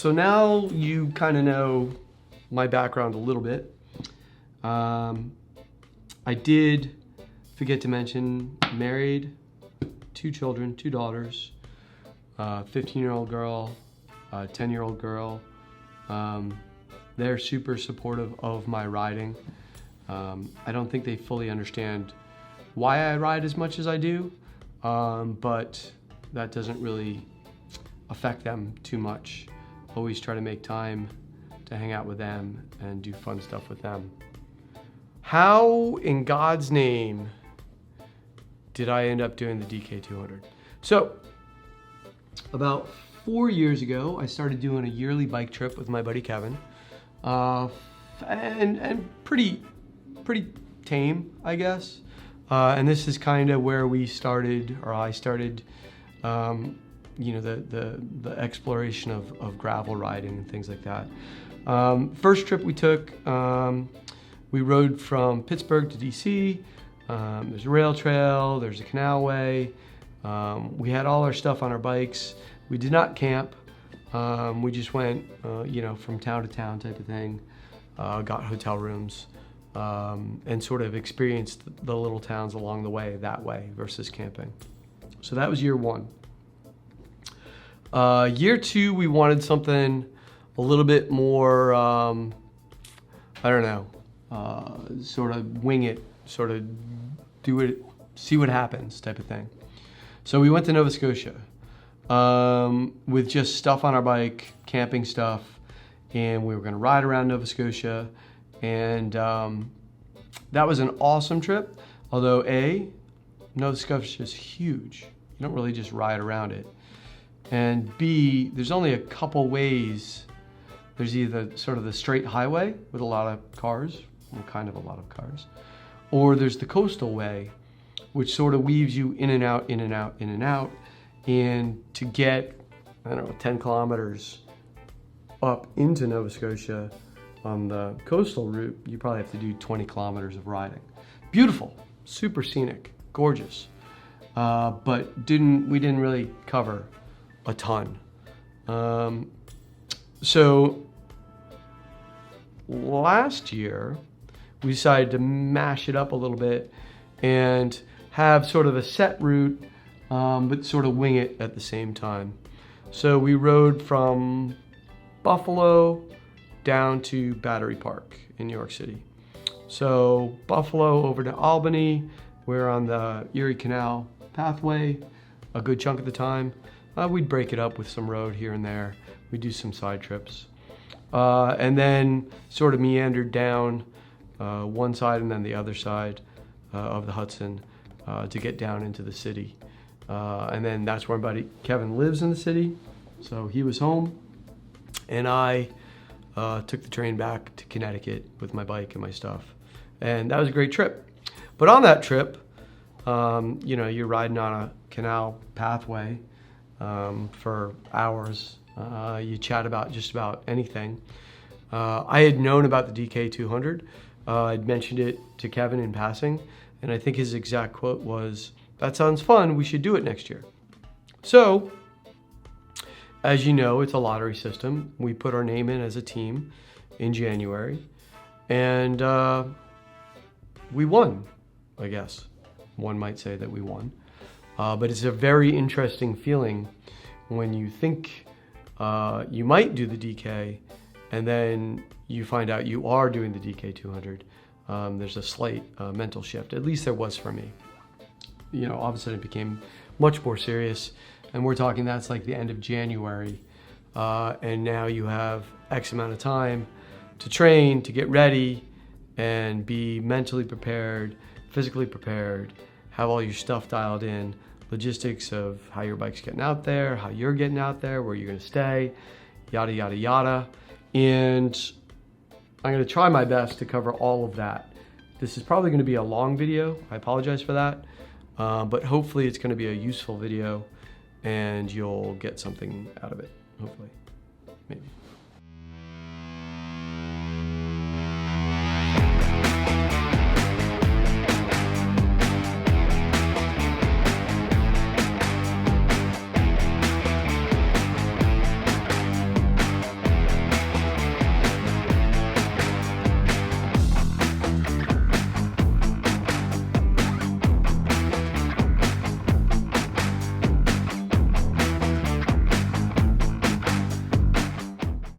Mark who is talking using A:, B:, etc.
A: So now you kind of know my background a little bit. I did forget to mention, married, 2 children, 2 daughters, 15-year-old girl, 10-year-old girl. They're super supportive of my riding. I don't think they fully understand why I ride as much as I do, but that doesn't really affect them too much. Always try to make time to hang out with them and do fun stuff with them. How in God's name did I end up doing the DK200? So about 4 years ago, I started doing a yearly bike trip with my buddy Kevin, and pretty tame, I guess. And this is kind of where we started, or I started, you know, the exploration of gravel riding and things like that. First trip we took, we rode from Pittsburgh to DC. There's a rail trail, there's a canalway. We had all our stuff on our bikes. We did not camp. We just went, you know, from town to town type of thing. Got hotel rooms, and sort of experienced the little towns along the way that way versus camping. So that was year 1. Year 2, we wanted something a little bit more, I don't know, sort of wing it, sort of do it, see what happens type of thing. So we went to Nova Scotia with just stuff on our bike, camping stuff, and we were going to ride around Nova Scotia, and that was an awesome trip. Although Nova Scotia is huge. You don't really just ride around it. And B, there's only a couple ways. There's either sort of the straight highway with a lot of cars, well, kind of a lot of cars, or there's the coastal way, which sort of weaves you in and out, in and out, in and out. And to get, I don't know, 10 kilometers up into Nova Scotia on the coastal route, you probably have to do 20 kilometers of riding. Beautiful, super scenic, gorgeous. But we didn't really cover a ton. So last year, we decided to mash it up a little bit and have sort of a set route, but sort of wing it at the same time. So we rode from Buffalo down to Battery Park in New York City. So Buffalo over to Albany, we're on the Erie Canal pathway a good chunk of the time. We'd break it up with some road here and there. We'd do some side trips. And then sort of meandered down one side and then the other side of the Hudson to get down into the city. And then that's where my buddy Kevin lives in the city. So he was home, and I took the train back to Connecticut with my bike and my stuff. And that was a great trip. But on that trip, you know, you're riding on a canal pathway for hours. You chat about just about anything. I had known about the DK200. I'd mentioned it to Kevin in passing, and I think his exact quote was, "That sounds fun, we should do it next year." So, as you know, it's a lottery system. We put our name in as a team in January, and we won, I guess. One might say that we won. But it's a very interesting feeling when you think you might do the DK, and then you find out you are doing the DK200. There's a slight mental shift. At least there was for me. You know, all of a sudden it became much more serious, and we're talking that's like the end of January, and now you have X amount of time to train, to get ready, and be mentally prepared, physically prepared, have all your stuff dialed in, logistics of how your bike's getting out there, how you're getting out there, where you're gonna stay, yada, yada, yada. And I'm gonna try my best to cover all of that. This is probably gonna be a long video. I apologize for that. But hopefully it's gonna be a useful video and you'll get something out of it, hopefully, maybe.